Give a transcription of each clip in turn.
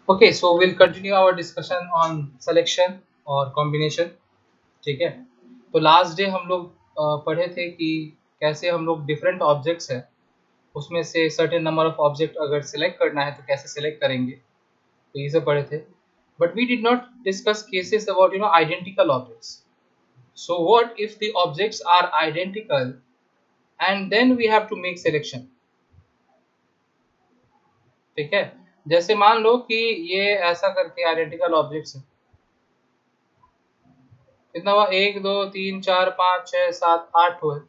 Okay, so we'll continue our discussion on selection और combination. ठीक है, तो लास्ट डे हम लोग पढ़े थे कि कैसे हम लोग डिफरेंट ऑब्जेक्ट्स हैं उसमें से सर्टेन नंबर ऑफ ऑब्जेक्ट अगर सिलेक्ट करना है तो कैसे सिलेक्ट करेंगे, तो ये सब पढ़े थे. But we did not discuss cases about identical objects. So what if the objects are identical and then we have to make selection. ठीक है, जैसे मान लो कि ये ऐसा करके आइडेंटिकल ऑब्जेक्ट्स है. कितना हुआ? 1 2 3 4 5 6 7 8 हुए.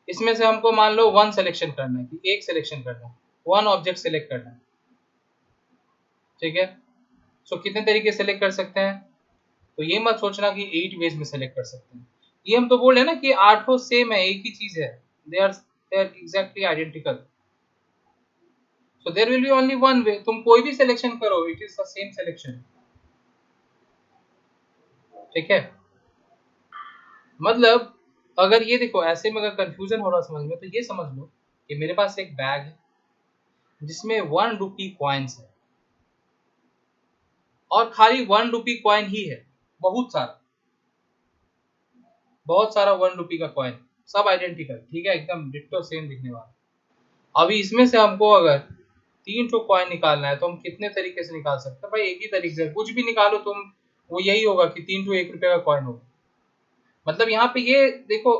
इसमें से हमको मान लो वन सिलेक्शन करना है, कि एक सिलेक्शन करना है, वन ऑब्जेक्ट सिलेक्ट करना है. ठीक है, सो कितने तरीके सेलेक्ट कर सकते हैं? तो ये मत सोचना कि 8 वेज में सेलेक्ट कर सकते हैं. ये हम तो बोल रहे हैं ना कि आठों सेम है, एक ही चीज है. They are exactly identical. So there will be only one way. तुम कोई भी सिलेक्शन करो, it is the same selection. ठीक है, मतलब अगर ये देखो ऐसे में अगर कंफ्यूजन हो रहा समझ में, तो ये समझ लो कि मेरे पास एक बैग है जिसमें 1 रुपी कॉइन्स है और खाली 1 रुपी कॉइन ही है. बहुत सारा 1 रुपी का कॉइन, सब आइडेंटिकल. ठीक है, एकदम डिट्टो सेम दिखने वाला. अभी इसमें से हमको अगर 3 कॉइन निकालना है तो हम कितने तरीके से निकाल सकते हैं? भाई एक ही तरीके से, कुछ भी निकालो तुम, वो यही होगा कि 3 1 रुपए का कॉइन होगा. मतलब यहाँ पे ये देखो,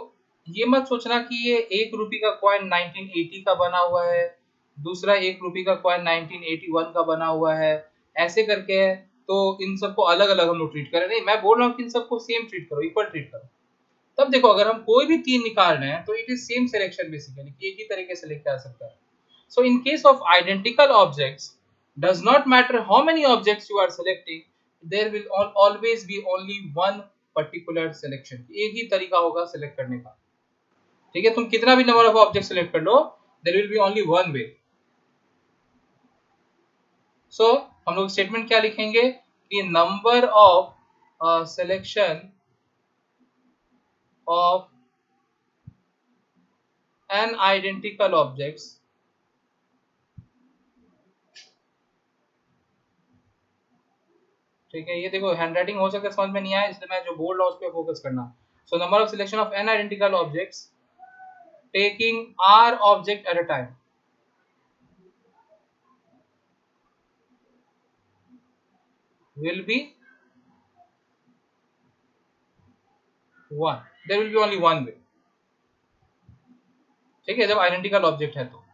ये मत सोचना कि ये 1 रुपी का कॉइन 1980 का बना हुआ है, दूसरा 1 रुपी का कॉइन 1981 का बना हुआ है, ऐसे करके है. तो इन सबको अलग अलग हम लोग ट्रीट करें. नहीं, मैं बोल रहा हूँ कि इन सबको सेम ट्रीट करो, इक्वल ट्रीट करो. तब देखो अगर हम कोई भी 3 निकाल रहे हैं तो it is same selection basically, कि एक ही तरीके से लेके आ सकता है. So in case of identical objects, does not matter how many objects you are selecting, there will always be only one particular selection. एक ही तरीका होगा सिलेक्ट करने का. ठीक है, तुम कितना भी नंबर ऑफ ऑब्जेक्ट सिलेक्ट कर लो, there will be only one way. So हम लोग स्टेटमेंट क्या लिखेंगे कि number of selection of an identical objects. ठीक है, ये देखो हैंडराइटिंग हो सकता है समझ में नहीं आया, इसलिए मैं जो बोल रहा हूँ उस पर फोकस करना. So number of selection of n identical objects taking r object at a time will be 1. there will be only one way. ठीक है, जब आइडेंटिकल ऑब्जेक्ट है तो.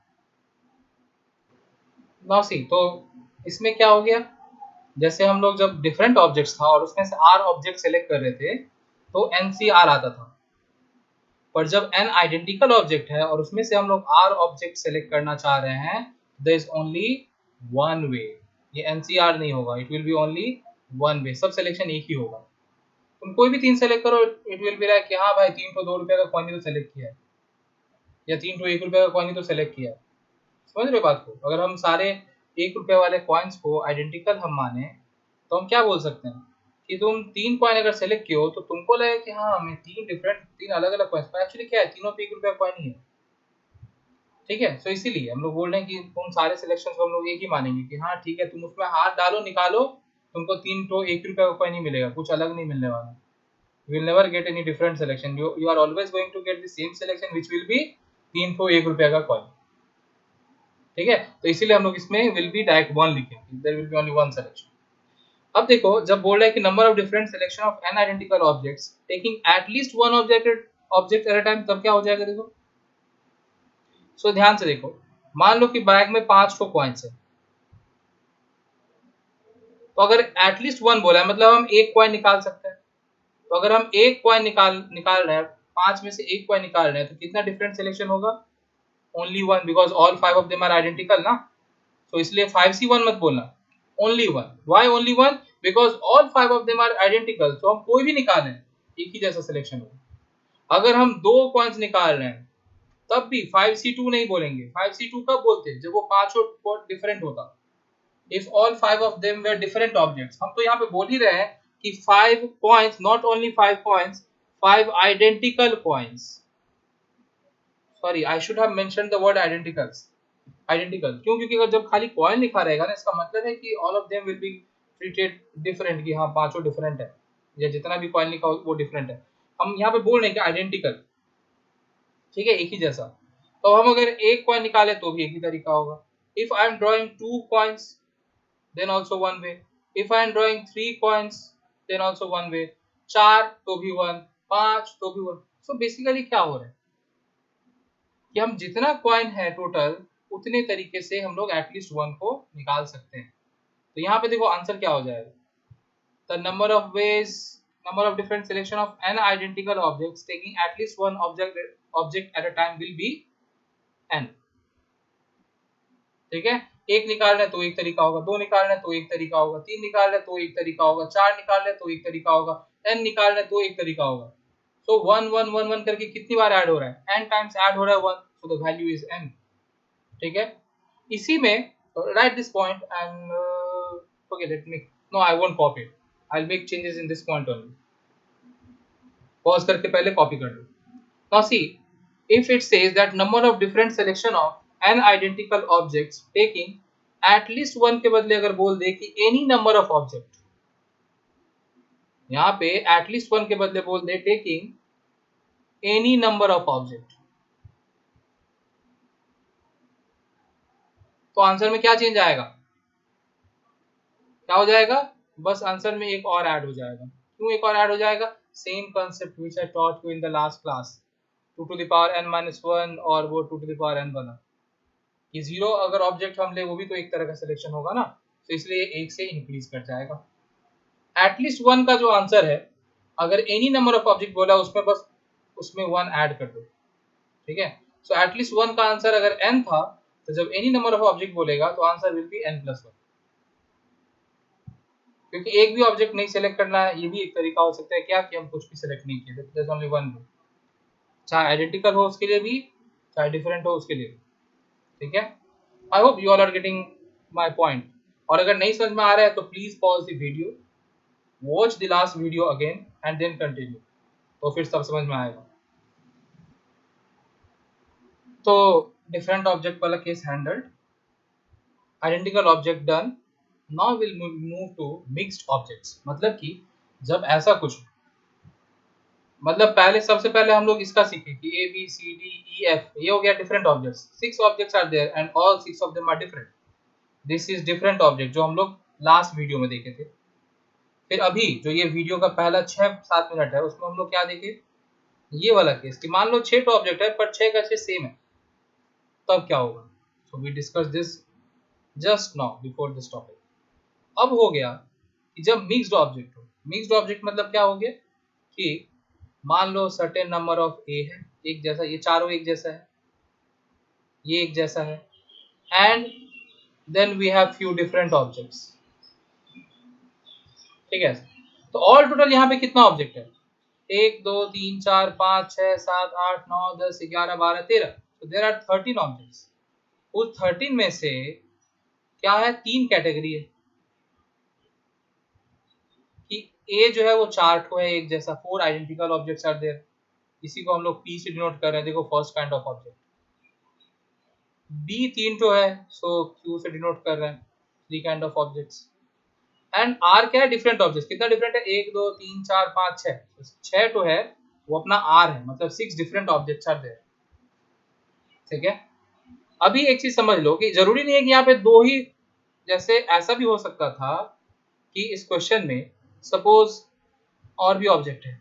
नाउ सी, तो इसमें क्या हो गया, जैसे हम लोग जब डिफरेंट ऑब्जेक्ट्स था और उसमें से आर ऑब्जेक्ट सेलेक्ट कर रहे थे तो एनसीआर आता था. पर जब एन आइडेंटिकल ऑब्जेक्ट है और उसमें से हम लोग आर ऑब्जेक्ट सेलेक्ट करना चाह रहे हैं, there is only one way. ये एनसीआर नहीं होगा, it will be only one way. सब सिलेक्शन एक ही होगा. तुम कोई भी 3 सेलेक्ट करो, इट विल बी लाइक कि हाँ भाई 3 तो 2 रुपए का कॉइन ही तो सेलेक्ट किया है, या 3 तो 1 रुपए का कॉइन ही तो सेलेक्ट किया है. समझ रहे हो बात को? अगर हम सारे 1 रुपए वाले कॉइन्स को आइडेंटिकल हम माने, तो हम क्या बोल सकते हैं कि तुम 3 कॉइन अगर सेलेक्ट किए हो तो तुमको लगे कि हाँ हमें 3 अलग अलग कॉइन्स, पर एक्चुअली क्या है, तीनों तो 1 रुपए का कॉइन ही है. ठीक है, सो इसीलिए हम लोग बोल रहे हैं कि तुम सारे सिलेक्शन को हम लोग एक ही मानेंगे कि हाँ ठीक है, तुम उसमें हाथ डालो निकालो, तुमको 3 तो 1 रुपए का कॉइन ही मिलेगा, कुछ अलग नहीं मिलने वाला. You will never get any different selection. You are always going to get the same selection which will be 3 को 1 रुपए का कॉइन. ठीक है, तो इसीलिए हम लोग इसमें will be डायरेक्ट 1 लिखेंगे, there will be only one selection. अब देखो जब बोल रहा है कि number of different selection of n identical objects taking at least one object at a time, तब क्या हो जाएगा देखो. सो ध्यान से देखो, मान लो कि बैग में 5 को कॉइन्स है, तो अगर एटलीस्ट वन बोला है मतलब हम एक कॉइन निकाल सकते हैं. तो अगर हम एक कॉइन निकाल रहे हैं, 5 में से एक कॉइन निकाल रहे हैं, तो कितना डिफरेंट सिलेक्शन होगा? Only one, because all 5 of them are identical ना. तो इसलिए 5C1 मत बोलना, only one. Why only one? Because all 5 of them are identical. तो हम कोई भी निकालें एक ही जैसा सिलेक्शन होगा. अगर हम 2 कॉइन्स निकाल रहे हैं तब भी 5C2 नहीं बोलेंगे. 5C2 कब बोलते? जब वो पांचों डिफरेंट होता. if all 5 of them were different objects. हम तो यहाँ पे बोल ही रहे हैं कि 5 coins, not only 5 coins, 5 identical coins. Sorry, I should have mentioned the word identicals. Identical क्यों? क्योंकि अगर जब खाली कॉइन लिखा रहेगा ना, इसका मतलब है कि all of them will be treated different, कि हाँ पांचों डिफरेंट है, या जितना भी कॉइन लिखा हो वो डिफरेंट है। हम यहाँ पे बोल रहे हैं कि आइडेंटिकल, ठीक है, एक ही जैसा। तो हम अगर एक कॉइन निकाले तो भी एक ही तरीका होगा। If I am drawing 2 coins then also one way, if I am drawing 3 coins then also one way, 4 तो भी वन, 5 तो भी वन। सो बेसिकली क्या हो रहा है कि हम जितना कॉइन है टोटल, उतने तरीके से हम लोग एटलीस्ट वन को निकाल सकते हैं। तो यहाँ पे देखो आंसर क्या हो जाएगा, the number of ways, number of different selection of n identical objects taking at least one object at a time will be n। ठीक है, एक निकाल रहे तो एक तरीका होगा, दो निकाल रहे तो एक तरीका होगा, तीन निकाल रहे तो एक तरीका होगा, चार निकाल रहे तो एक तरीका होगा, n निकाल रहे तो एक तरीका होगा। So one one one one करके कितनी बार ऐड हो रहा है, n टाइम्स ऐड हो रहा है one, so the value is n। ठीक है, इसी में write this point and okay let me, no I won't copy it, I will make changes in this point only. Pause करके पहले कॉपी कर लो। Now see, if it says that number of different selection of n identical objects taking at least one के बदले अगर बोल दे कि any number of object, यहाँ पे at least one के बदले बोल दे taking any number of object, तो आंसर में क्या चेंज आएगा, क्या हो जाएगा, बस आंसर में एक और ऐड हो जाएगा। क्यों एक और ऐड हो जाएगा, same concept which I taught you in the last class, 2 to the power n minus 1 और वो 2 to the power n वाला, कि जीरो अगर ऑब्जेक्ट हम ले वो भी तो एक तरह का सिलेक्शन होगा ना, तो इसलिए एक से इंक्रीज कर जाएगा। एटलीस्ट वन का जो आंसर है, अगर एनी नंबर ऑफ ऑब्जेक्ट बोला उसमें बस उसमें वन ऐड कर दो। ठीक है, सो एटलीस्ट वन का आंसर अगर n था, तो जब एनी नंबर ऑफ ऑब्जेक्ट बोलेगा तो आंसर विल बी n+1, क्योंकि एक भी ऑब्जेक्ट नहीं सेलेक्ट करना है, ये भी एक तरीका हो सकता है क्या, कि हम कुछ भी सेलेक्ट नहीं किए, there is only one way, चाहे आइडेंटिकल हो उसके लिए भी, चाहे डिफरेंट हो उसके लिए भी। ठीक है, I hope you all are getting my point, और अगर नहीं समझ में आ रहा है तो please pause the video, watch the last video again and then continue, तो फिर सब समझ में आएगा। तो डिफरेंट ऑब्जेक्ट वाला case handled, identical object done, now will move to mixed objects. मतलब कि जब ऐसा कुछ, मतलब पहले सबसे पहले हम लोग इसका सीखे कि A B C D E F, ये हो गया different objects, 6 objects are there and all 6 of them are different, this is different object जो हम लोग लास्ट वीडियो में देखे थे। फिर अभी जो ये वीडियो का पहला 6-7 मिनट है उसमें हम लोग क्या देखे, ये वाला केस कि मान लो 6 तो ऑब्जेक्ट है पर 6 का 6 सेम है, तब क्या होगा। So we discuss this just now before this topic. अब हो गया कि जब मिक्स्ड ऑब्जेक्ट हो, मिक्स्ड ऑब्जेक्ट मतलब क्या हो गया कि मान लो सर्टेन नंबर ऑफ ए है, एक जैसा, ये चारों एक जैसा है, ये एक जैसा है, and then we have few different objects. ठीक है, तो ऑल टोटल यहाँ पे कितना ऑब्जेक्ट है, 1 2 3 4 5 6 7 8 9 10 11 12 13, तो देयर आर 13 ऑब्जेक्ट्स। उस 13 में से क्या है, 3 कैटेगरी है, कि ए जो है वो 4 ठो है एक जैसा, 4 आइडेंटिकल ऑब्जेक्ट्स आर देयर, इसी को हम लोग पी से डिनोट कर रहे हैं, देखो first kind of object. B 3 ठो है, सो क्यू से डिनोट कर रहे हैं, 3 kind of objects. And r क्या है, डिफरेंट ऑब्जेक्ट्स, कितना डिफरेंट है, 1 2 3 4 5 6, 6 तो है वो अपना आर है, मतलब 6 डिफरेंट ऑब्जेक्ट्स आर देयर। ठीक है, अभी एक चीज समझ लो कि जरूरी नहीं है कि यहाँ पे दो ही, जैसे ऐसा भी हो सकता था कि इस क्वेश्चन में सपोज और भी ऑब्जेक्ट है,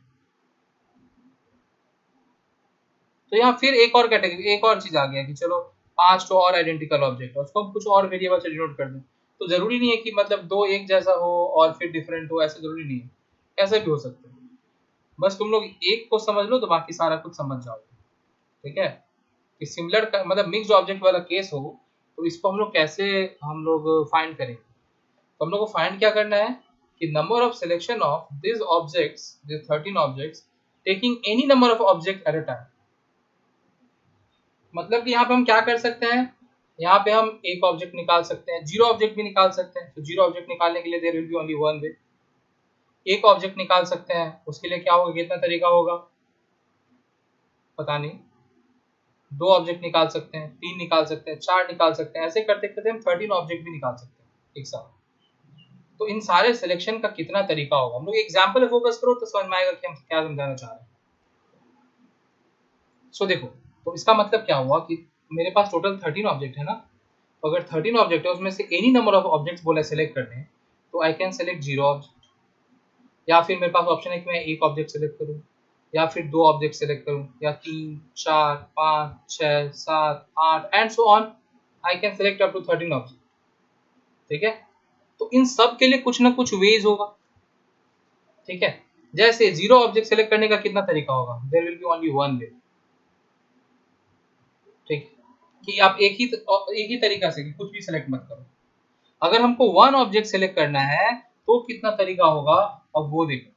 तो यहाँ फिर एक और कैटेगरी, एक और चीज आ गया कि चलो 5 तो और आइडेंटिकल ऑब्जेक्ट है, उसको हम कुछ और वेरिएबल से डिनोट कर दें। तो जरूरी नहीं है कि मतलब दो एक जैसा हो और फिर डिफरेंट हो, ऐसा जरूरी नहीं है, ऐसा भी हो सकता है। बस तुम लोग एक को समझ लो तो बाकी सारा कुछ समझ जाओगे। ठीक है, कि सिमिलर का मतलब मिक्स्ड ऑब्जेक्ट वाला केस हो तो इसको हम लोग कैसे हम लोग फाइंड करेंगे। तो हम लोग को फाइंड क्या करना है कि number of selection of this objects, this 13 objects taking any number of object at a time. मतलब कि यहाँ पे हम क्या कर सकते हैं, यहाँ पे हम एक ऑब्जेक्ट निकाल सकते हैं, जीरो ऑब्जेक्ट भी निकाल सकते हैं, तो जीरो ऑब्जेक्ट निकालने के लिए there will be only one way. एक ऑब्जेक्ट निकाल सकते हैं, उसके लिए क्या होगा, कितना तरीका होगा पता नहीं, 2 ऑब्जेक्ट निकाल सकते हैं, 3 निकाल सकते हैं, 4 निकाल सकते हैं, ऐसे करते करते हम 13 ऑब्जेक्ट भी निकाल सकते हैं एक साथ। तो इन सारे सिलेक्शन का कितना तरीका होगा, हम लोग एग्जाम्पल फोकस करो तो समझ में आएगा कि हम क्या समझाना चाह रहे हैं। सो देखो, तो इसका मतलब क्या हुआ कि मेरे पास टोटल 13 ऑब्जेक्ट है ना, तो अगर 13 ऑब्जेक्ट है उसमें से एनी नंबर ऑफ ऑब्जेक्ट्स बोला सेलेक्ट करने, तो आई कैन सेलेक्ट 0 ऑब्जेक्ट, या फिर मेरे पास ऑप्शन है कि मैं एक ऑब्जेक्ट सेलेक्ट करूं, या फिर 2 ऑब्जेक्ट सेलेक्ट करूं, या 3, 4, 5, 6, 7, 8 and so on, I can select up to 13 object. ठीक है, तो इन सब के लिए कुछ ना कुछ वेज होगा। ठीक है, जैसे 0 ऑब्जेक्ट सेलेक्ट करने का कितना तरीका होगा, there will be only one way. ठीक है, कि आप एक ही तरीका से कि कुछ भी सेलेक्ट मत करो। अगर हमको 1 ऑब्जेक्ट सेलेक्ट करना है तो कितना तरीका होगा, अब वो देखो।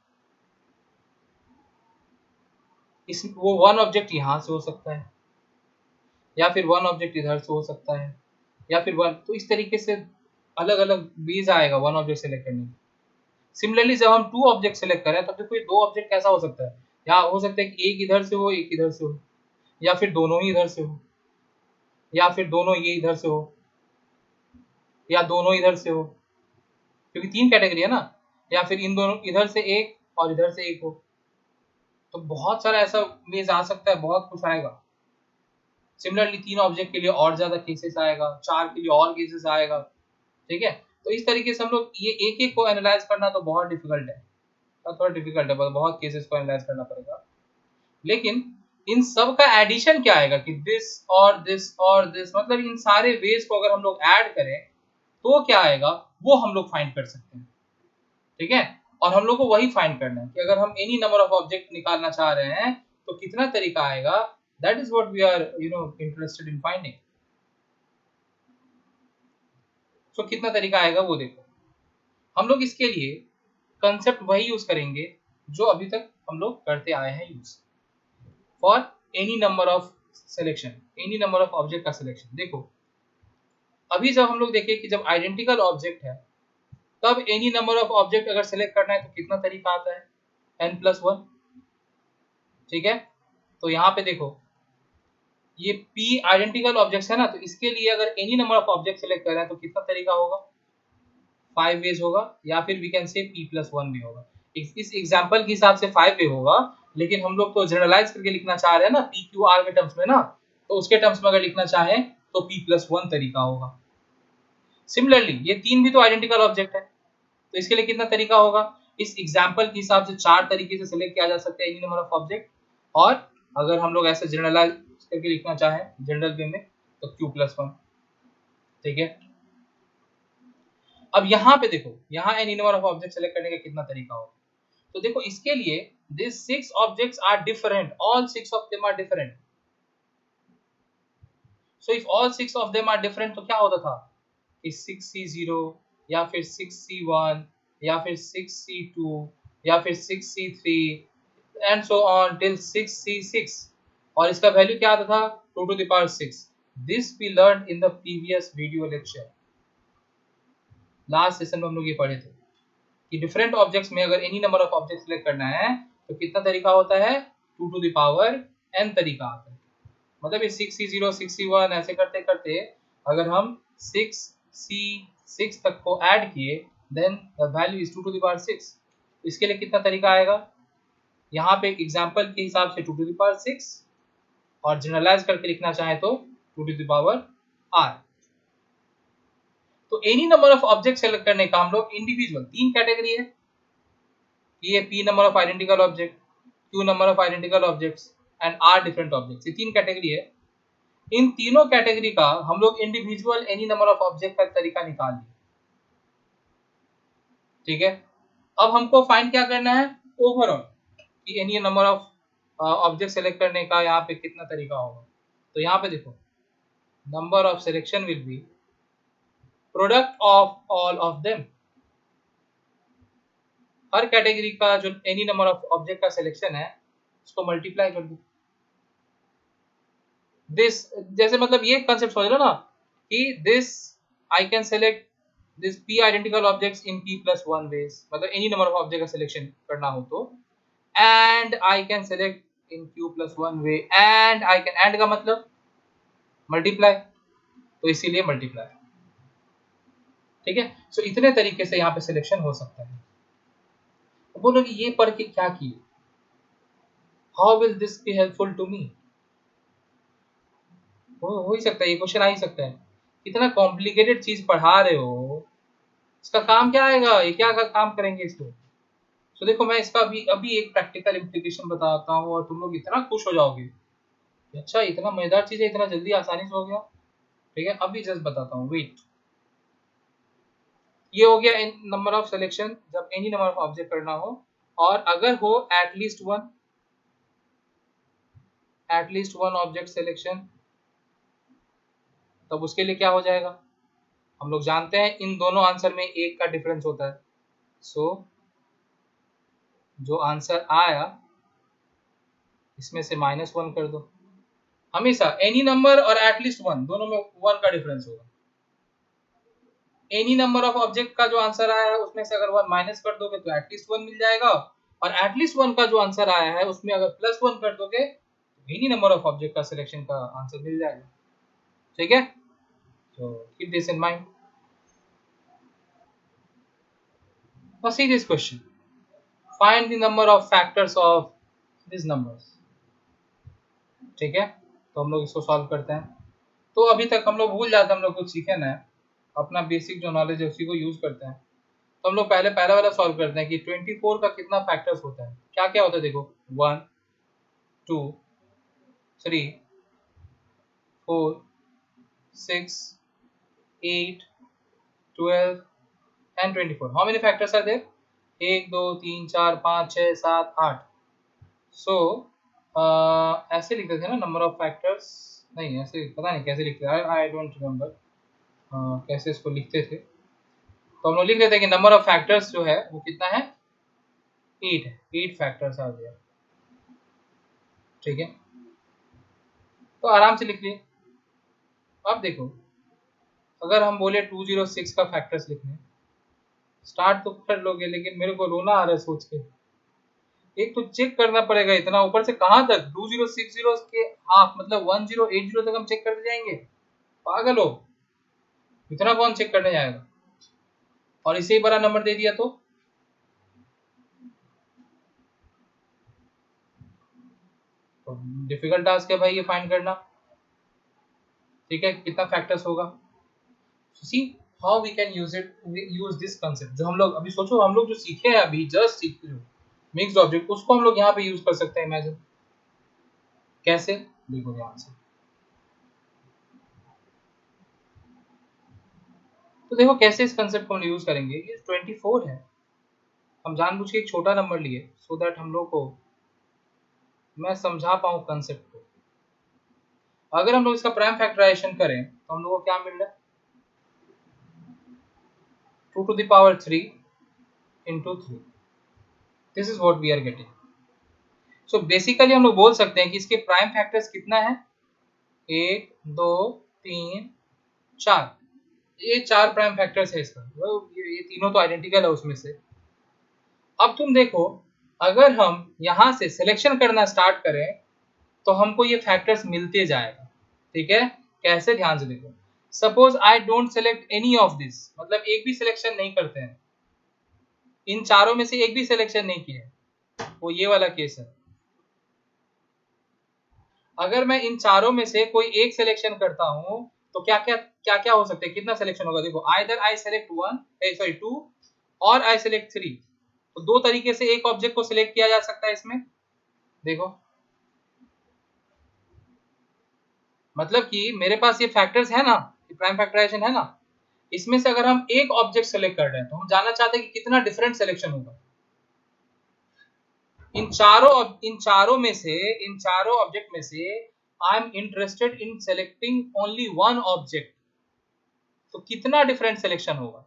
इस वो 1 ऑब्जेक्ट यहां से हो सकता है, या फिर 1 ऑब्जेक्ट इधर से हो सकता है, या फिर 1, तो इस तरीके से अलग अलग वेज आएगा 1 ऑब्जेक्ट सेलेक्ट करने में। सिमिलरली जब हम 2 ऑब्जेक्ट सेलेक्ट करें तब देखो ये 2 ऑब्जेक्ट कैसा हो सकता है, या हो सकता है कि एक इधर से हो एक इधर से हो, या फिर दोनों ही इधर से हो, या फिर दोनों ये इधर से हो, या दोनों इधर से हो, क्योंकि 3 कैटेगरी है ना, या फिर इन दोनों इधर से एक और इधर से एक हो। तो बहुत सारा ऐसा वेज आ सकता है, बहुत कुछ आएगा। सिमिलरली 3 ऑब्जेक्ट के लिए और ज्यादा केसेस आएगा, 4 के लिए और केसेस आएगा। ठीक है, तो इस तरीके से हम लोग ये एक एक को एनालाइज करना तो बहुत डिफिकल्ट है, थोड़ा डिफिकल्ट है, बहुत केसेस को एनालाइज करना पड़ेगा। लेकिन इन सब का एडिशन क्या आएगा कि दिस और दिस और दिस, मतलब इन सारे वेज को अगर हम लोग ऐड करें तो क्या आएगा, वो हम लोग फाइंड कर सकते हैं। ठीक है, और हम लोग को वही फाइंड करना है कि अगर हम एनी नंबर ऑफ ऑब्जेक्ट निकालना चाह रहे हैं तो कितना तरीका आएगा, that is what we are interested in finding. So कितना तरीका आएगा वो देखो। हम लोग इसके लिए कंसेप्ट वही यूज करेंगे जो अभी तक हम लोग करते आए हैं use, for any number of selection, any number of object का सिलेक्शन। देखो अभी जब हम लोग देखें कि जब आइडेंटिकल ऑब्जेक्ट है तब एनी नंबर ऑफ ऑब्जेक्ट अगर सेलेक्ट करना है तो कितना तरीका आता है, n+1। ठीक है, तो यहाँ पे देखो ये p आइडेंटिकल ऑब्जेक्ट्स है ना, तो इसके लिए अगर any number of object select कर रहे हैं तो कितना तरीका होगा, 5 वेज होगा, या फिर वी कैन से p+1 भी होगा। इस एग्जांपल के हिसाब से 5 वे होगा, लेकिन हम लोग तो जनरलाइज करके लिखना चाह रहे हैं ना pqr के टर्म्स में ना, तो उसके टर्म्स में अगर लिखना चाहें तो p+1 तरीका होगा। सिमिलरली ये 3 भी तो आइडेंटिकल ऑब्जेक्ट है, तो इसके लिए कितना तरीका होगा, इस एग्जांपल के हिसाब से 4 तरीके से सिलेक्ट किया जा सकता है एनी नंबर ऑफ ऑब्जेक्ट, और अगर हम लोग ऐसे जनरलाइज करके लिखना चाहें जनरल वे में तो q+1। ठीक है, अब यहाँ पे देखो, यहाँ any number of object select करने का कितना तरीका होगा, तो देखो इसके लिए this 6 objects are different, all 6 of them are different. So if all 6 of them are different तो क्या होता था कि 6C0 या फिर 6C1 या फिर 6C2 या फिर 6C3 and so on till 6C6, और इसका वैल्यू क्या आता था 2 to the power 6। This we learn in the previous video lecture, last session में हम लोग ये पढ़े थे कि डिफरेंट ऑब्जेक्ट्स में अगर any number of object select करना है तो कितना तरीका होता है, 2 to the power n तरीका आता है। मतलब ये 6C0 6C1 ऐसे करते करते अगर हम 6C6 तक को ऐड किए then the value is 2 to the power 6। इसके लिए कितना तरीका आएगा, यहाँ पे एग्जांपल के हिसाब से 2 to the power 6, और जनरलाइज करके लिखना चाहे तो 2 to the power r। तो any number of object select करने का हम लोग इंडिविजुअल 3 कैटेगरी है, ये p number of identical object, q number of identical objects and r different objects, ये 3 कैटेगरी है। इन तीनों कैटेगरी का हम लोग individual any number of object का तरीका निकाल लिया। ठीक है, अब हमको फाइंड क्या करना है, ओवरऑल कि any number of object select करने का यहाँ पे कितना तरीका होगा। तो यहाँ पे देखो number of selection will be product of all of them, her category का जो एनी नंबर ऑफ ऑब्जेक्ट का सिलेक्शन है उसको मल्टीप्लाई कर दो। दिस जैसे मतलब ये कंसेप्ट समझ लो ना कि this I can select this p identical objects in p+1 ways, मतलब एनी नंबर ऑफ ऑब्जेक्ट का सिलेक्शन करना हो तो, and I can select in q+1 way, and I can, and का मतलब मल्टीप्लाई, तो इसीलिए मल्टीप्लाई। ठीक है, सो इतने तरीके से यहाँ पे सिलेक्शन हो सकता है। बोलोगे ये पढ़ के क्या किए, how will this be helpful to me? हो ही सकता है, ये क्वेश्चन आ ही सकता है। इतना कॉम्प्लिकेटेड चीज पढ़ा रहे हो, इसका काम क्या आएगा, ये क्या काम करेंगे इसको? तो देखो मैं इसका अभी एक प्रैक्टिकल इम्प्लीकेशन बताता हूँ और तुम लोग इतना खुश हो जाओगे, अच्छा इतना मजेदार चीज है, इतना जल्दी आसानी से हो गया। ठीक है, अभी जस्ट बताता हूँ, वेट। ये हो गया नंबर ऑफ सिलेक्शन जब एनी नंबर ऑफ ऑब्जेक्ट करना हो, और अगर हो एटलीस्ट वन ऑब्जेक्ट सिलेक्शन, तब उसके लिए क्या हो जाएगा? हम लोग जानते हैं इन दोनों आंसर में एक का डिफरेंस होता है। सो जो आंसर आया इसमें से -1 कर दो। हमेशा एनी नंबर और एटलीस्ट वन दोनों में 1 का डिफरेंस होगा। एनी नंबर ऑफ ऑब्जेक्ट का जो आंसर आया है उसमें से अगर 1 माइनस कर दोगे तो एटलीस्ट 1 मिल जाएगा, और एटलीस्ट 1 का जो आंसर आया है उसमें अगर +1 कर दोगे तो एनी नंबर ऑफ ऑब्जेक्ट का सिलेक्शन का आंसर मिल जाएगा। ठीक है, so keep this in mind. Now see this question, find the number of factors of these numbers. ठीक है, तो हम लोग इसको सॉल्व करते हैं। तो अभी तक हम लोग भूल जाते हैं, हम लोग कुछ सीखे ना, अपना बेसिक जो नॉलेज है उसी को यूज करते हैं। तो हम लोग पहले पहला वाला सॉल्व करते हैं कि 24 का कितना फैक्टर्स होता है। क्या क्या होता है देखो, 1 2 3 4 6 8 12 and 24. How many factors are there? 1 2 3 4 5 6 7 8। सो ऐसे लिखते थे ना नंबर ऑफ फैक्टर्स, नहीं ऐसे पता नहीं कैसे लिखते थे, आई डोंट रिमेम्बर कैसे इसको लिखते थे। तो हम लोग लिख लेते हैं कि नंबर ऑफ फैक्टर्स जो है वो कितना है, 8 है, 8 फैक्टर्स आ गया। ठीक है, तो आराम से लिख लिए। अब देखो अगर हम बोले 206 का फैक्टर्स लिखने, स्टार्ट तो कर लोगे लेकिन मेरे को रोना आ रहा है सोच के। एक तो चेक करना पड़ेगा इतना, ऊपर से कहाँ तक 2060 के हाफ मतलब 1080 तक हम चेक करते जाएंगे, पागल हो, इतना कौन चेक करने जाएगा? और इसे ही बड़ा नंबर दे दिया तो डिफिकल्ट टास्क है भाई ये फाइंड करना। ठीक है, कितना फैक्टर्स होगा, see how we can use this concept. जो हम लोग अभी सोचो, हम लोग जो सीखे हैं अभी जस्ट सीखे जो मिक्स्ड ऑब्जेक्ट, उसको हम लोग यहाँ पे यूज कर सकते हैं। इमेजिन कैसे, देखो ध्यान से। तो देखो कैसे इस कंसेप्ट को हम यूज करेंगे। ये 24 है, हम जानबूझ के एक छोटा नंबर लिए सो दैट हम लोग को मैं समझा पाऊँ कंसेप्ट को। अगर हम लोग इसका प्राइम फैक्टराइजेशन करें तो हम लोग को क्या मिल रहा है, 2 to the power 3 into 3। This is what we are getting. So basically हम लोग बोल सकते हैं कि इसके प्राइम फैक्टर्स कितना है, 1 2 3 4। ये 4 प्राइम फैक्टर्स है इसका, ये तीनों तो आइडेंटिकल है उसमें से। अब तुम देखो अगर हम यहाँ से सिलेक्शन करना स्टार्ट करें तो हमको ये फैक्टर्स मिलते जाएगा। ठीक है, कैसे, ध्यान से देखो। Suppose I don't select any of this, मतलब एक भी सिलेक्शन नहीं करते हैं, इन चारों में से एक भी सिलेक्शन नहीं किया, वो ये वाला केस है। अगर मैं इन चारों में से कोई एक सिलेक्शन करता हूं तो क्या क्या हो सकता है, कितना सिलेक्शन होगा? देखो आइदर आई सेलेक्ट 2 और आई सेलेक्ट 3। तो दो तरीके से एक ऑब्जेक्ट को सिलेक्ट किया जा सकता है इसमें। देखो मतलब कि मेरे पास ये फैक्टर्स है ना, ये प्राइम फैक्टराइजेशन है ना, इसमें से अगर हम एक ऑब्जेक्ट सेलेक्ट कर रहे हैं तो हम जानना चाहते हैं कि कितना डिफरेंट सिलेक्शन होगा। इन चारों ऑब्जेक्ट में से I am interested in selecting only one object, तो कितना डिफरेंट सिलेक्शन होगा?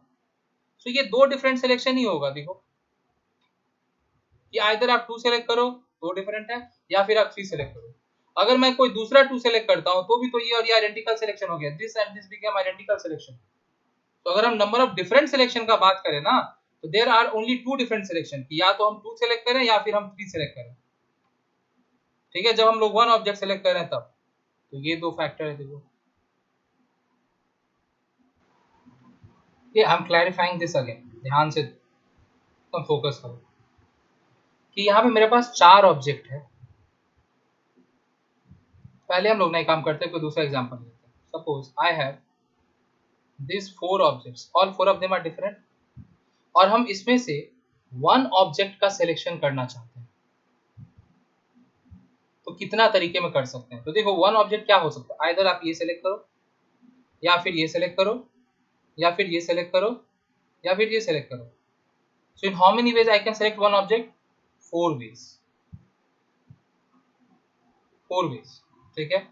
तो ये दो डिफरेंट सिलेक्शन ही होगा। देखो ये आइदर आप 2 सेलेक्ट करो दो डिफरेंट है, या फिर आप 3 सेलेक्ट करो। अगर मैं कोई दूसरा 2 सेलेक्ट करता हूं तो भी तो ये और ये आइडेंटिकल सिलेक्शन हो गया, this and this become identical selection. तो अगर हम नंबर ऑफ डिफरेंट सिलेक्शन का बात करें ना, तो there are only 2 different selection, या तो हम 2 सेलेक्ट करें या फिर हम 3 सेलेक्ट करें। ठीक है, जब हम लोग वन ऑब्जेक्ट सेलेक्ट कर रहे हैं तब। तो ये दो फैक्टर है देखो, ये I am clarifying this again, ध्यान से तुम फोकस करो कि यहाँ पे मेरे पास 4 ऑब्जेक्ट है। पहले हम लोग नए काम करते हैं, कोई दूसरा एग्जांपल लेते हैं। Suppose I have this 4 objects, all 4 of them are different, और हम इसमें से वन ऑब्जेक्ट का सिलेक्शन करना चाहते हैं। तो कितना तरीके में कर सकते हैं? तो देखो वन ऑब्जेक्ट क्या हो सकता है, आइदर आप ये सेलेक्ट करो, या फिर ये सेलेक्ट करो, या फिर ये सेलेक्ट करो, या फिर ये सेलेक्ट करो। So in how many ways I can select one object? 4 ways, 4 ways, ठीक है।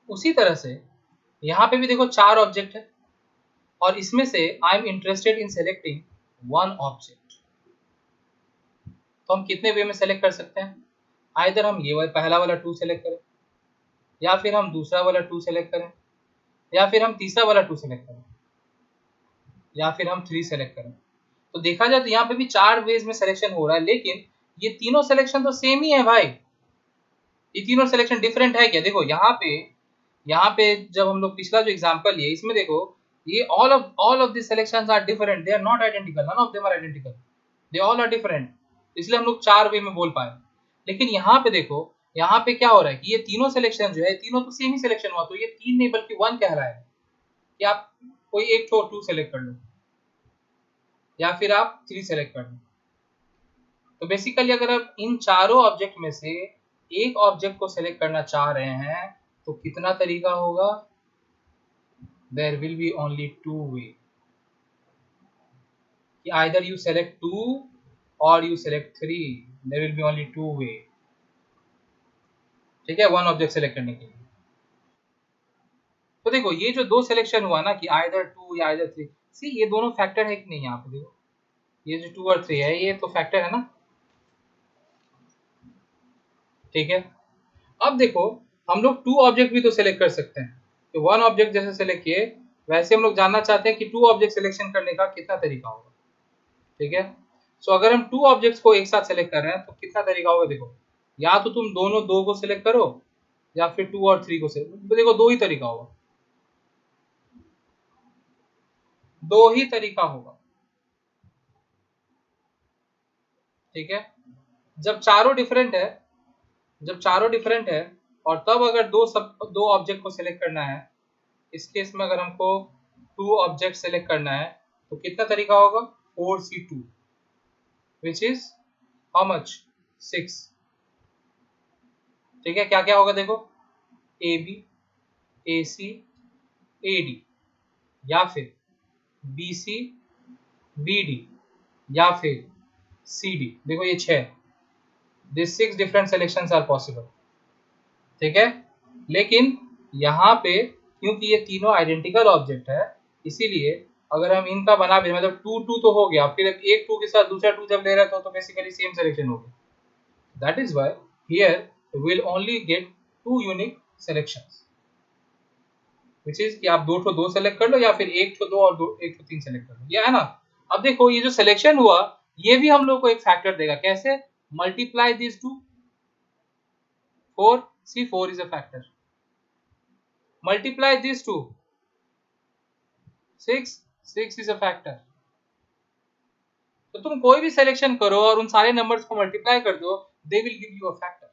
उसी तरह से यहाँ पे भी देखो 4 ऑब्जेक्ट है, और इसमें से I am interested in selecting one object. तो हम कितने वे में सेलेक्ट कर सकते हैं? आइदर हम ये पहला वाला 2 सेलेक्ट करें, या फिर हम दूसरा वाला 2 सेलेक्ट करें, या फिर हम तीसरा वाला 2 सेलेक्ट करें, या फिर हम 3 सेलेक्ट करें। तो देखा जाए तो यहाँ पे भी 4 वेज में सिलेक्शन हो रहा है, लेकिन ये तीनों सिलेक्शन तो सेम ही है भाई। ये तीनों सिलेक्शन डिफरेंट है क्या? देखो यहाँ पे जब हम लोग पिछला जो एग्जांपल लिया, इसमें देखो ये all of these selections are different, they are not identical, none of them are identical, they all are different, इसलिए हम लोग 4 वे में बोल पाए। लेकिन यहाँ पे देखो, यहाँ पे क्या हो रहा है कि ये तीनों सिलेक्शन जो है, तीनों तो सेम ही सिलेक्शन हुआ, तो ये 3 नहीं बल्कि 1 कह रहा है कि आप कोई एक तो 2 सेलेक्ट कर लो, या फिर आप 3 सेलेक्ट कर लो। तो बेसिकली अगर आप इन चारों ऑब्जेक्ट में से एक ऑब्जेक्ट को सेलेक्ट करना चाह रहे हैं, तो कितना तरीका होगा? There will be only 2 way, either you select 2 or you select 3, there will be only 2 way, ठीक है, वन ऑब्जेक्ट सेलेक्ट करने के लिए। तो देखो ये जो दो सिलेक्शन हुआ ना कि आइदर 2 या आइदर 3, सी ये दोनों फैक्टर है कि नहीं? यहाँ पे देखो ये जो 2 और 3 है, ये तो फैक्टर है ना, ठीक है। अब देखो हम लोग 2 ऑब्जेक्ट भी तो सिलेक्ट कर सकते हैं। तो वन ऑब्जेक्ट जैसे सेलेक्ट किए, वैसे हम लोग जानना चाहते हैं कि 2 ऑब्जेक्ट सिलेक्शन करने का कितना तरीका होगा, ठीक है। सो अगर हम 2 ऑब्जेक्ट्स को एक साथ सेलेक्ट कर रहे हैं तो कितना तरीका होगा? देखो या तो तुम दोनों 2 को सिलेक्ट करो, या फिर 2 और 3 को सिलेक्ट, तो देखो 2 ही तरीका होगा, 2 ही तरीका होगा, ठीक है। जब चारों डिफरेंट है, जब चारों डिफरेंट है, और तब अगर दो ऑब्जेक्ट को सिलेक्ट करना है, इस केस में अगर हमको 2 ऑब्जेक्ट सिलेक्ट करना है, तो कितना तरीका होगा? 4C2, which is how much? 6, ठीक है। क्या क्या होगा देखो, AB, AC, AD, या फिर BC, BD, या फिर CD। देखो ये 6, this 6 different selections are possible, ठीक है। लेकिन यहाँ पे क्योंकि ये तीनों आइडेंटिकल ऑब्जेक्ट है, इसीलिए अगर हम इनका बना भी, मतलब 2 2 तो हो गया, फिर एक 2 के साथ दूसरा 2 जब ले रहे तो बेसिकली सेम सिलेक्शन हो गया। That is why here will only get 2 unique selections, which is कि आप 2 तो 2 सेलेक्ट कर लो, या फिर 1 तो 2 और 1 तो 3 सेलेक्ट कर लो, ये है ना। अब देखो ये जो सिलेक्शन हुआ, ये भी हम लोग को एक फैक्टर देगा, कैसे? Multiply this to 4, see 4 is a factor, multiply these two 6, 6 is a factor। तो तुम कोई भी सिलेक्शन करो और उन सारे नंबर्स को मल्टीप्लाई कर दो, they will give you a factor,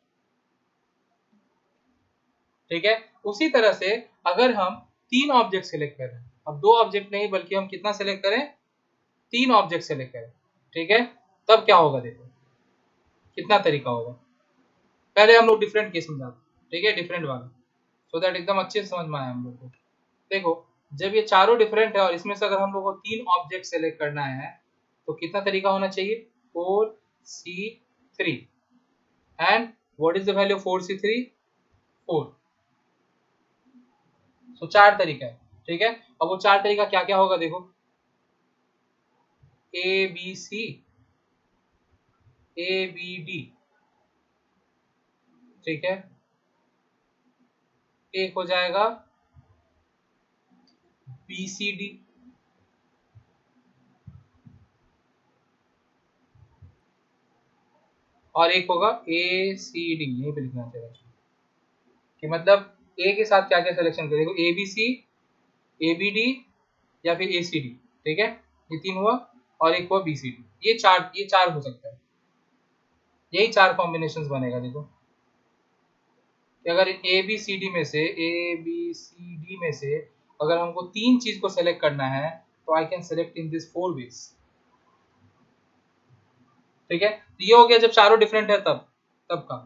ठीक है। उसी तरह से अगर हम 3 ऑब्जेक्ट सेलेक्ट करें, अब 2 ऑब्जेक्ट नहीं बल्कि हम कितना सेलेक्ट करें? 3 ऑब्जेक्ट सेलेक्ट करें, ठीक है। तब क्या होगा देखो, कितना तरीका होगा? पहले हम लोग डिफरेंट केस में जाते हैं, ठीक है, डिफरेंट वाला, सो दैट एकदम अच्छे से समझ में आए हम लोग को। देखो जब ये चारों डिफरेंट है और इसमें से अगर हम लोग को 3 ऑब्जेक्ट सेलेक्ट करना है, तो कितना तरीका होना चाहिए? 4C3, and what is the value of 4C3? 4। सो 4 तरीका है, ठीक है। अब वो 4 तरीका क्या क्या होगा देखो, ABC, ABD, ठीक है। एक हो जाएगा BCD, और एक होगा ACD। यहीं पे लिखना चाहिए कि मतलब ए के साथ क्या क्या सिलेक्शन करें। देखो ABC, ABD, या फिर ACD, ठीक है, ये 3 हुआ, और एक हुआ BCD, ये चार हो सकता है, यही 4 कॉम्बिनेशंस बनेगा। देखो कि अगर ए बी सी डी में से अगर हमको 3 चीज को सेलेक्ट करना है तो I can select in this 4 ways, ठीक है। तो ये हो गया जब चारों डिफरेंट है तब तब का।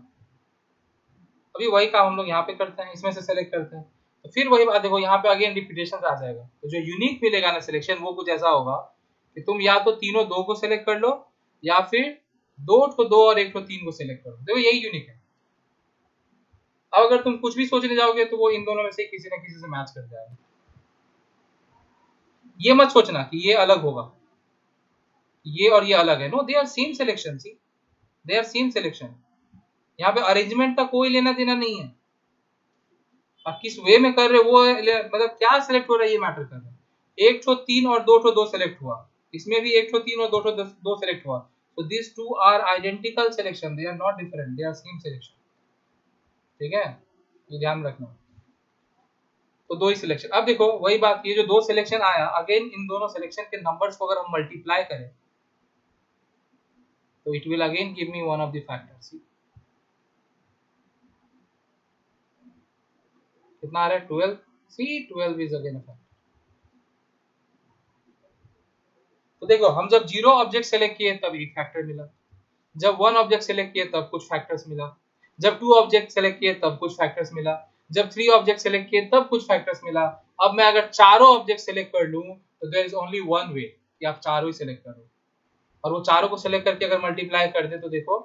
अभी वही काम हम लोग यहाँ पे करते हैं, इसमें से सेलेक्ट करते हैं, तो फिर वही बात देखो यहाँ पे अगेन रिपीटेशन आ जाएगा। तो जो यूनिक मिलेगा ना सिलेक्शन, वो कुछ ऐसा होगा कि तुम या तो तीनों 2 को सेलेक्ट कर लो, या फिर 2 ठो 2 और 1 ठो 3 को सेलेक्ट कर लो। देखो यही यूनिक है। अब अगर तुम कुछ भी सोचने जाओगे तो वो इन दोनों में से किसी न किसी से मैच कर जाएगा। ये मत सोचना कि ये अलग होगा, ये और ये अलग है। No, they are same selection. See, they are same selection. यहाँ पे अरेंजमेंट का कोई लेना देना नहीं है। आप किस वे में कर रहे हो वो मतलब क्या सिलेक्ट हो रहा है ये मैटर कर रहा है। 1 ठो 3 और 2 ठो 2 सिलेक्ट हुआ, इसमें भी 1 ठो 3 और 2 ठो 2 सिलेक्ट हुआ। तो this two are identical selection, they are not different, they are same selection, ठीक है, ये ध्यान रखना। तो 2 ही सिलेक्शन। अब देखो वही बात, ये जो 2 सिलेक्शन आया, अगेन इन दोनों सिलेक्शन के नंबर्स को अगर हम मल्टीप्लाई करें तो it will again give me one of the factors. कितना आ रहा है? 12। सी 12 इज अगेन अ फैक्टर। तो देखो हम जब 0 ऑब्जेक्ट सेलेक्ट किए तब एक फैक्टर मिला, जब 1 ऑब्जेक्ट सेलेक्ट किए तब कुछ फैक्टर्स मिला, जब 2 ऑब्जेक्ट सेलेक्ट किए तब कुछ फैक्टर्स मिला, जब 3 ऑब्जेक्ट सेलेक्ट किए तब कुछ फैक्टर्स मिला। अब मैं अगर चारों ऑब्जेक्ट सेलेक्ट कर लूं तो there is only one way कि आप चारों ही सेलेक्ट करो, और वो चारों को सेलेक्ट करके अगर मल्टीप्लाई कर दे तो देखो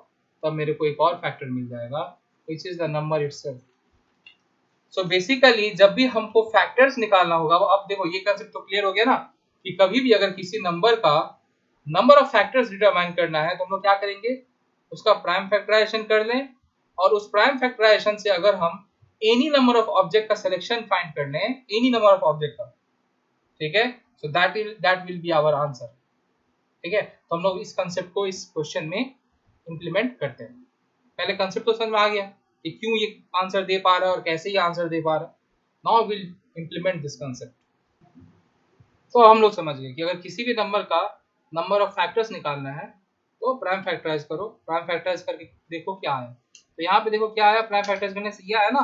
तब मेरे को एक और फैक्टर मिल जाएगा, which is the number itself. So basically जब भी हमको फैक्टर्स निकालना होगा, अब देखो ये कंसेप्ट तो क्लियर हो गया ना, कि कभी भी अगर किसी नंबर का नंबर ऑफ फैक्टर्स डिटरमाइन करना है तो हम लोग क्या करेंगे, उसका प्राइम फैक्टराइजेशन कर लें, और उस प्राइम फैक्टराइजेशन से अगर हम एनी नंबर ऑफ ऑब्जेक्ट का सिलेक्शन फाइंड कर लें, एनी नंबर ऑफ ऑब्जेक्ट का, ठीक है, so that will be our answer, ठीक है। तो हम लोग इस कंसेप्ट को इस क्वेश्चन में इंप्लीमेंट करते हैं। पहले कंसेप्ट तो समझ में आ गया कि क्यों ये आंसर दे पा रहा है और कैसे ये आंसर दे पा रहा है। Now will implement this concept. तो हम लोग समझ गए कि अगर किसी भी नंबर का नंबर ऑफ फैक्टर्स निकालना है तो प्राइम फैक्टराइज करो, प्राइम फैक्टराइज करके देखो क्या है। तो यहाँ पे देखो क्या आया, प्राइम फैक्टराइज करने से ये आया ना,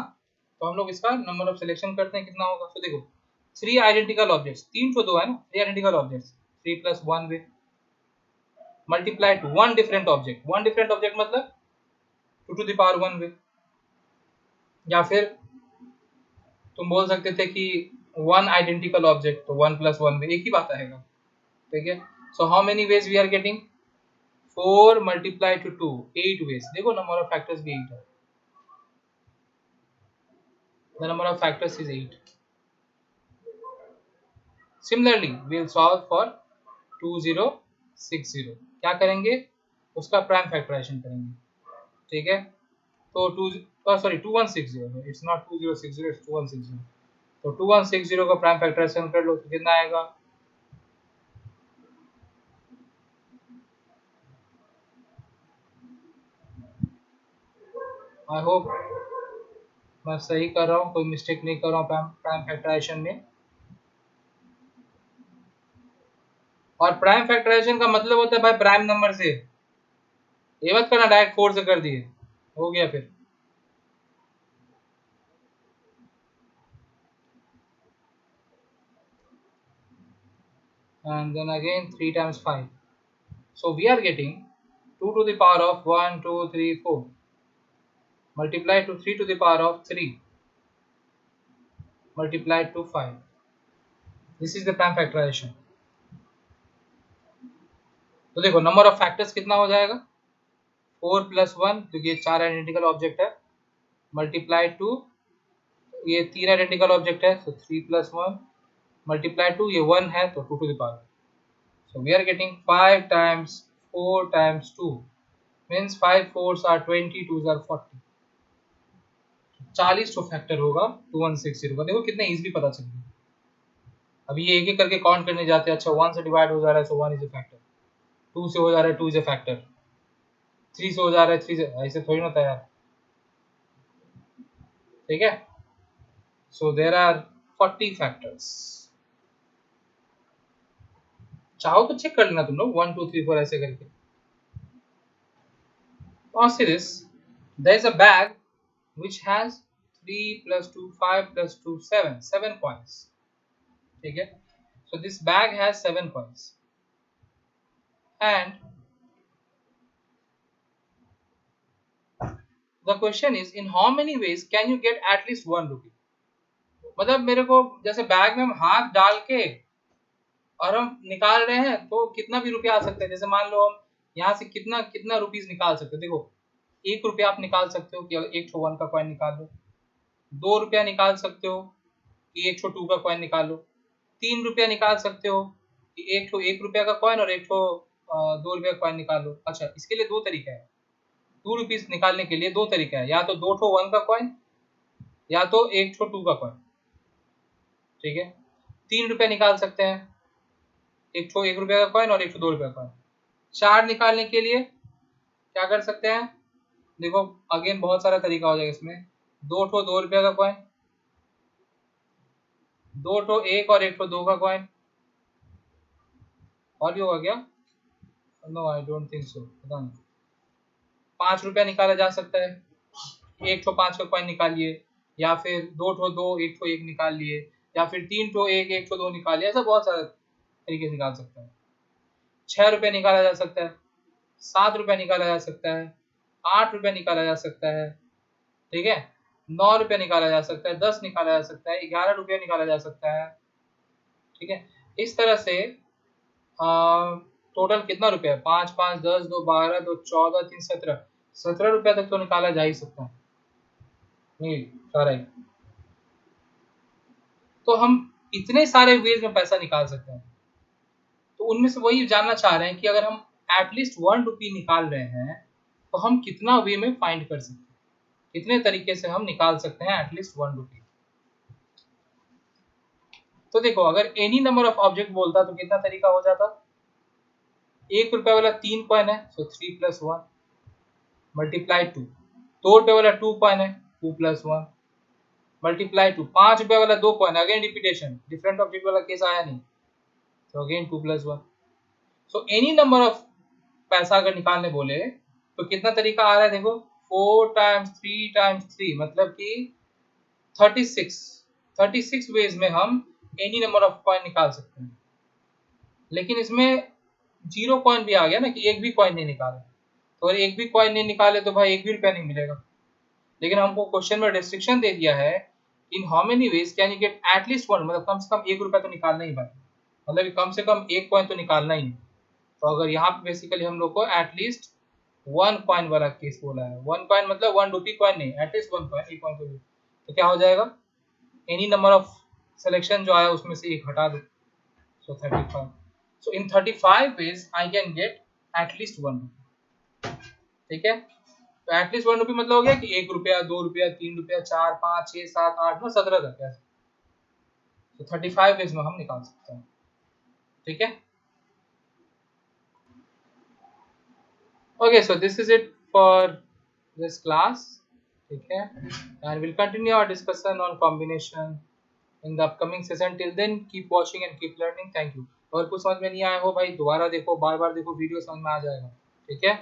तो हम लोग इसका नंबर ऑफ सिलेक्शन करते हैं, कितना होगा। तो देखो 3 आइडेंटिकल ऑब्जेक्ट्स, 3 तो 2 है ना, 3 identical objects, 3 plus 1 way multiply to 1 different object, 1 different object मतलब 2 टू द पावर 1 वे, या फिर तुम बोल सकते थे कि 1 आइडेंटिकल ऑब्जेक्ट, तो 1 प्लस 1 वे एक ही बात आएगा, ठीक है। So how many ways we are getting, 4 multiplied to 2, 8 ways। देखो नंबर ऑफ फैक्टर्स भी 8 है, the number of factors is 8। Similarly we will solve for 2060। क्या करेंगे, उसका प्राइम फैक्टराइजेशन करेंगे, ठीक है। तो 2160, इट्स नॉट 2060, इट्स 2160। तो 2160 का प्राइम फैक्टराइजेशन कर लो तो कितना आएगा, आई होप मैं सही कर रहा हूँ, कोई मिस्टेक नहीं कर रहा हूँ प्राइम फैक्टराइजेशन में। और प्राइम फैक्टराइजेशन का मतलब होता है भाई प्राइम नंबर से, ये मत करना डायरेक्ट 4 से कर दिए, हो गया फिर। And then again 3 times 5, so we are getting 2 to the power of 1 2 3 4 multiplied to 3 to the power of 3 multiplied to 5, this is the prime factorization। तो देखो नंबर ऑफ फैक्टर्स कितना हो जाएगा, 4 प्लस 1, क्योंकि ये 4 आइडेंटिकल ऑब्जेक्ट है, multiplied to ये 3 identical object है, तो 3 प्लस 1 मल्टीप्लाइड टू ये 1 है तो 2 to the power, so we are getting 5 times 4 times 2 means 5 4s are 20, 2s are 40, 40 तो फैक्टर होगा 2160 का। देखो कितना इजीली पता चल गया। अभी ये एक एक करके काउंट करने जाते हैं, अच्छा 1 से डिवाइड हो जा रहा है सो 1 इज अ फैक्टर, 2 से हो जा रहा है 2 इज अ फैक्टर, 3 से हो जा रहा है 3 से, ऐसे थोड़ी ना होता है यार, ठीक है। So there are 40 factors. चाहो तो चेक कर लेना तुम लोग 1 2 3 4 ऐसे करके। Now see this, there is a bag which has 3 plus 2 5 plus 2 7 coins, ठीक है। So this bag has 7 coins and the question is in how many ways can you get at least 1 rupee। मतलब मेरे को जैसे bag में हम हाथ डाल के और हम निकाल रहे हैं तो कितना भी रुपया आ सकता है। जैसे मान लो हम यहाँ से कितना कितना रुपीस निकाल सकते हो। देखो 1 रुपया आप निकाल सकते हो कि एक ठो 1 का कॉइन निकाल लो, 2 रुपया निकाल सकते हो कि एक ठो 2 का कॉइन निकाल लो, 3 रुपया निकाल सकते हो कि एक ठो 1 रुपया का कॉइन और एक ठो 2 रुपया का कॉइन निकाल लो। अच्छा, इसके लिए दो तरीका है। 2 रुपीस निकालने के लिए दो तरीका है, या तो 2 ठो 1 का कॉइन या तो एक ठो 2 का कॉइन, ठीक है। 3 रुपया निकाल सकते हैं, एक ठो 1 रुपया का कॉइन और एक ठो 2 रुपया का कॉइन। 4 निकालने के लिए क्या कर सकते हैं, देखो अगेन बहुत सारा तरीका हो जाएगा इसमें। 2 ठो 2 रुपया का कॉइन, 2 ठो 1 और एक ठो 2 का कॉइन, और भी होगा क्या? No I don't think so, पता नहीं। 5 रुपया निकाला जा सकता है, एक ठो 5 का कॉइन निकालिए, या फिर 2 ठो 2 एक ठो 1 निकाल लिए, या फिर 3 ठो 1 एक ठो 2 निकाल लिया। ऐसा बहुत सारा तरीके से निकाल सकते हैं। 6 रुपया निकाला जा सकता है, 7 रुपया निकाला जा सकता है, 8 रुपया निकाला जा सकता है, ठीक है। 9 रुपया निकाला जा सकता है, 10 निकाला जा सकता है, 11 रुपया निकाला जा सकता है, ठीक है। इस तरह से टोटल कितना रुपया है, 5 5 10 2 12 2 14 3 17 रुपया तक तो निकाला जा ही सकता है। नहीं सारा ही, तो हम इतने सारे वेज में पैसा निकाल सकते हैं। तो उनमें से वही जानना चाह रहे हैं कि अगर हम एटलीस्ट 1 रुपी निकाल रहे हैं तो हम कितना वे में फाइंड कर सकते हैं, कितने तरीके से हम निकाल सकते हैं एटलीस्ट 1 रुपी। तो देखो अगर एनी नंबर ऑफ ऑब्जेक्ट बोलता तो कितना तरीका हो जाता। 1 रुपया वाला 3 कॉइन है, सो 3 प्लस 1 मल्टीप्लाई 2। 2 रुपये वाला 2 कॉइन है, 2 प्लस 1 मल्टीप्लाई 2। 5 रुपये वाला 2 coin, again repetition, different object वाला केस आया नहीं, तो again 2 plus 1। So any number of पैसा अगर निकालने बोले तो कितना तरीका आ रहा है, देखो 4 टाइम्स 3 टाइम्स 3 मतलब कि 36 वेज में हम एनी नंबर ऑफ कॉइन निकाल सकते हैं। लेकिन इसमें 0 कॉइन भी आ गया ना कि एक भी कॉइन नहीं निकाले, तो अगर एक भी कॉइन नहीं निकाले तो भाई एक भी रुपया नहीं मिलेगा। लेकिन हमको क्वेश्चन में रेस्ट्रिक्शन दे दिया है, इन how many veg can you get at least 1, मतलब कम से कम 1 रुपया तो निकालना ही भाई, मतलब कम से कम एक कॉइन तो निकालना ही है। तो अगर यहाँ पे बेसिकली हम लोग को एटलीस्ट 1 कॉइन वाला केस बोला है। 1 कॉइन मतलब 1 रुपी कॉइन नहीं, एटलीस्ट 1 कॉइन, एक कॉइन तो क्या हो जाएगा, एनी नंबर ऑफ सिलेक्शन जो आया उसमें से एक हटा दो, सो 35। सो इन 35 veg I can get at least 1 रुपी, ठीक है। तो एटलीस्ट 1 रुपी मतलब हो गया कि 1 रुपया 2 रुपया 3 रुपया 4 5 6 7 8 9 17 तक ऐसे। तो 35 वेज में हम निकाल सकते हैं, ठीक है। Okay, so this is it for this class, okay, and we'll continue our discussion on combination in the upcoming session. Till then, keep watching and keep learning. Thank you. और कुछ समझ में नहीं आया हो भाई दोबारा देखो, बार बार देखो, वीडियो समझ में आ जाएगा, ठीक है।